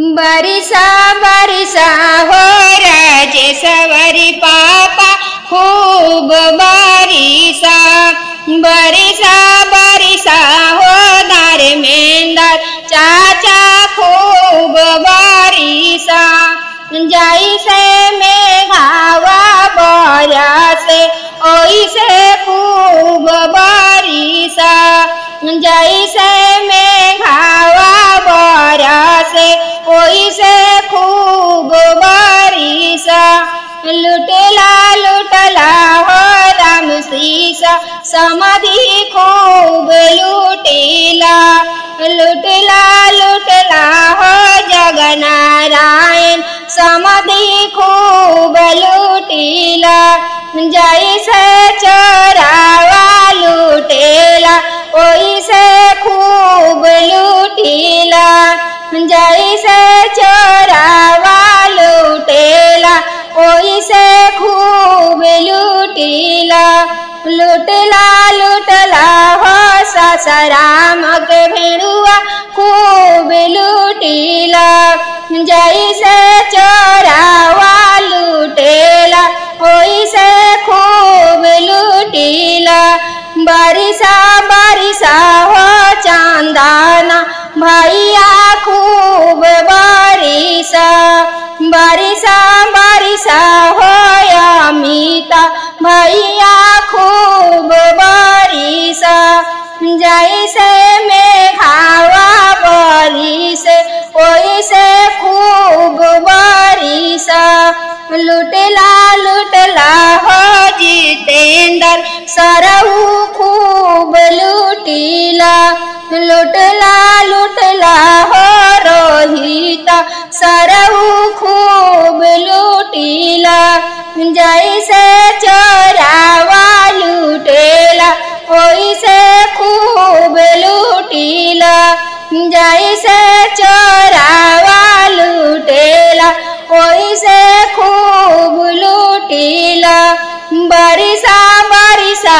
बारिशा बारिशा हो राजेश्वरी पापा खूब बारिशा। बारिशा बारिशा हो धर्मेंद्र चाचा खूब बारिशा। जैसे मेघावा बरसे ओइसे खूब बारिशा। जैसे मेघावा बरसे ओइसे खूब बारिशा। लुटला लुटला हो राम सीसा समाधि खूब लुटिला। लुटला लुटला हो जगनारायण समाधि खूब लुटिला। जैसे चोरावा लुटेला ओइसे खूब लुटिला। जैसे चोरावा लुटेला ओइसे खूब लुटिला। लुटला लुटला हो सासाराम के भेड़ुआ खूब लुटिला। जैसे चोरावा लुटेला ओइसे खूब लुटिला। बारिशा बारिशा हो चांदना भैया खूब बारिशा। बारिशा बारिशा हो अमिता भैया खूब बारिशा। जैसे मेघावा बारिशे ओइसे खूब बारिशा। लुटला लुटला हो जितेंद्र सरहू खूब लुटिला। लुटला लुटला हो रोहिता सरहू खूब लुटिला। जैसे चोरावा लुटेला ओइसे खूब लुटिला। जैसे चोरावा लुटेला ओइसे खूब लुटिला। बारिशा बारिशा